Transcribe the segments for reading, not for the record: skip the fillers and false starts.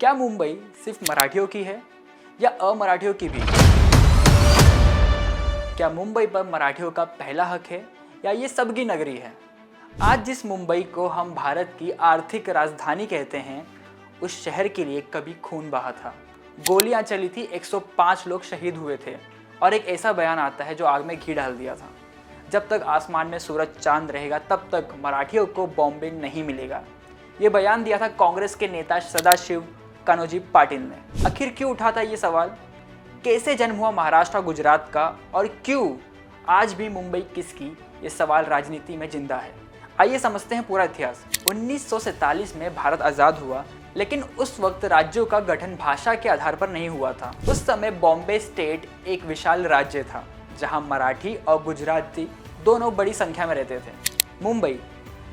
क्या मुंबई सिर्फ मराठियों की है या अमराठियों की भी? क्या मुंबई पर मराठियों का पहला हक है या ये सबकी नगरी है? आज जिस मुंबई को हम भारत की आर्थिक राजधानी कहते हैं, उस शहर के लिए कभी खून बहा था, गोलियां चली थी, 105 लोग शहीद हुए थे और एक ऐसा बयान आता है जो आग में घी डाल दिया था, जब तक आसमान में सूरज चांद रहेगा तब तक मराठियों को बॉम्बे नहीं मिलेगा। ये बयान दिया था कांग्रेस के नेता सदाशिव कान्होजी पाटिल ने। आखिर क्यों उठा था ये सवाल? कैसे जन्म हुआ महाराष्ट्र और गुजरात का और क्यों आज भी मुंबई किसकी, ये सवाल राजनीति में जिंदा है। आइए समझते हैं पूरा इतिहास। 1947 में भारत आज़ाद हुआ, लेकिन उस वक्त राज्यों का गठन भाषा के आधार पर नहीं हुआ था। उस समय बॉम्बे स्टेट एक विशाल राज्य था जहां मराठी और गुजराती दोनों बड़ी संख्या में रहते थे। मुंबई,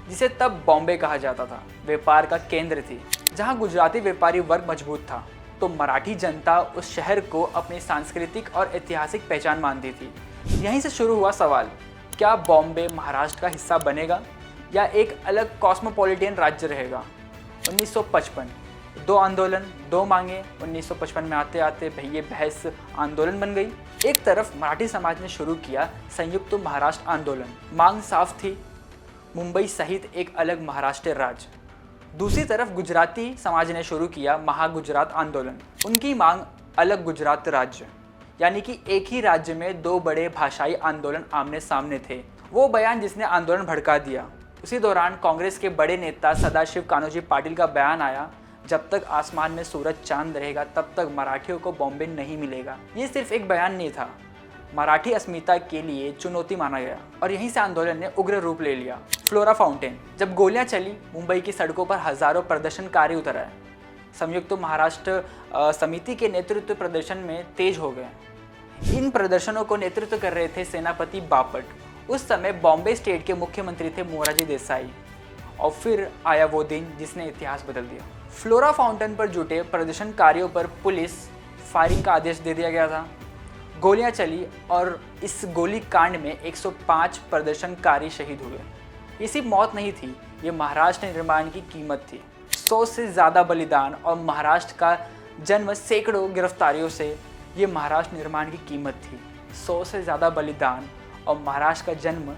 जिसे तब बॉम्बे कहा जाता था, व्यापार का केंद्र थी। जहां गुजराती व्यापारी वर्ग मजबूत था तो मराठी जनता उस शहर को अपनी सांस्कृतिक और ऐतिहासिक पहचान मानती थी। यहीं से शुरू हुआ सवाल, क्या बॉम्बे महाराष्ट्र का हिस्सा बनेगा या एक अलग कॉस्मोपॉलिटन राज्य रहेगा? 1955, दो आंदोलन, दो मांगे। 1955 में आते आते ये बहस आंदोलन बन गई। एक तरफ मराठी समाज ने शुरू किया संयुक्त महाराष्ट्र आंदोलन, मांग साफ थी, मुंबई सहित एक अलग महाराष्ट्र राज्य। दूसरी तरफ गुजराती समाज ने शुरू किया महागुजरात आंदोलन, उनकी मांग अलग गुजरात राज्य, यानी कि एक ही राज्य में दो बड़े भाषाई आंदोलन आमने सामने थे। वो बयान जिसने आंदोलन भड़का दिया। उसी दौरान कांग्रेस के बड़े नेता सदाशिव कान्होजी पाटिल का बयान आया, जब तक आसमान में सूरज चांद रहेगा तब तक मराठियों को बॉम्बे नहीं मिलेगा। ये सिर्फ एक बयान नहीं था, मराठी अस्मिता के लिए चुनौती माना गया और यहीं से आंदोलन ने उग्र रूप ले लिया। फ्लोरा फाउंटेन, जब गोलियां चली, मुंबई की सड़कों पर हजारों प्रदर्शनकारी उतर आए। संयुक्त महाराष्ट्र समिति के नेतृत्व प्रदर्शन में तेज हो गए। इन प्रदर्शनों को नेतृत्व कर रहे थे सेनापति बापट। उस समय बॉम्बे स्टेट के मुख्यमंत्री थे मोरारजी देसाई। और फिर आया वो दिन जिसने इतिहास बदल दिया। फ्लोरा फाउंटेन पर जुटे प्रदर्शनकारियों पर पुलिस फायरिंग का आदेश दे दिया गया था। गोलियां चली और इस गोली कांड में 105 प्रदर्शनकारी शहीद हुए। ये सिर्फ मौत नहीं थी, ये महाराष्ट्र निर्माण की कीमत थी। 100 से ज़्यादा बलिदान और महाराष्ट्र का जन्म सैकड़ों गिरफ्तारियों से, ये महाराष्ट्र निर्माण की कीमत थी। 100 से ज़्यादा बलिदान और महाराष्ट्र का जन्म,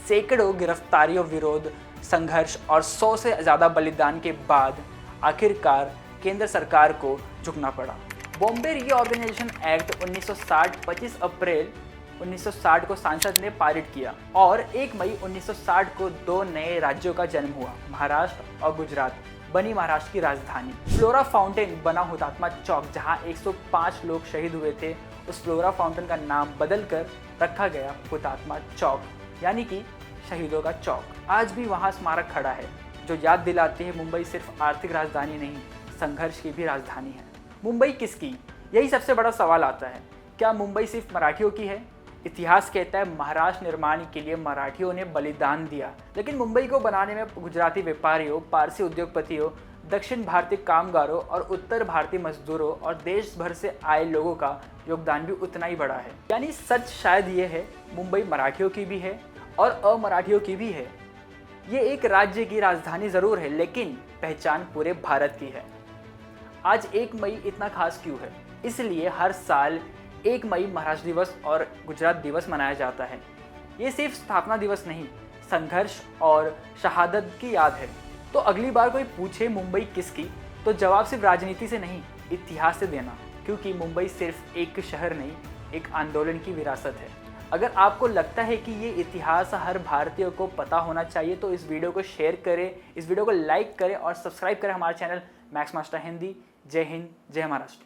सैकड़ों गिरफ्तारियों, विरोध, संघर्ष और 100 से ज़्यादा बलिदान के बाद आखिरकार केंद्र सरकार को झुकना पड़ा। बॉम्बे रीऑर्गेनाइजेशन एक्ट 1960 25 अप्रैल 1960 को संसद ने पारित किया और 1 मई 1960 को दो नए राज्यों का जन्म हुआ, महाराष्ट्र और गुजरात, बनी महाराष्ट्र की राजधानी। फ्लोरा फाउंटेन बना हुतात्मा चौक, जहां 105 लोग शहीद हुए थे। उस फ्लोरा फाउंटेन का नाम बदलकर रखा गया हुतात्मा चौक, यानी कि शहीदों का चौक। आज भी वहां स्मारक खड़ा है जो याद दिलाती है मुंबई सिर्फ आर्थिक राजधानी नहीं, संघर्ष की भी राजधानी है। मुंबई किसकी, यही सबसे बड़ा सवाल आता है। क्या मुंबई सिर्फ मराठियों की है? इतिहास कहता है महाराष्ट्र निर्माण के लिए मराठियों ने बलिदान दिया, लेकिन मुंबई को बनाने में गुजराती व्यापारियों, पारसी उद्योगपतियों, दक्षिण भारतीय कामगारों और उत्तर भारतीय मजदूरों और देश भर से आए लोगों का योगदान भी उतना ही बड़ा है। यानी सच शायद ये है, मुंबई मराठियों की भी है और अमराठियों की भी है। ये एक राज्य की राजधानी जरूर है, लेकिन पहचान पूरे भारत की है। आज 1 मई इतना खास क्यों है? इसलिए हर साल 1 मई महाराष्ट्र दिवस और गुजरात दिवस मनाया जाता है। ये सिर्फ स्थापना दिवस नहीं, संघर्ष और शहादत की याद है। तो अगली बार कोई पूछे मुंबई किसकी, तो जवाब सिर्फ राजनीति से नहीं, इतिहास से देना, क्योंकि मुंबई सिर्फ एक शहर नहीं, एक आंदोलन की विरासत है। अगर आपको लगता है कि ये इतिहास हर भारतीय को पता होना चाहिए तो इस वीडियो को शेयर करें, इस वीडियो को लाइक करें और सब्सक्राइब करें हमारे चैनल मैक्स मास्टर हिंदी। जय हिंद, जय महाराष्ट्र।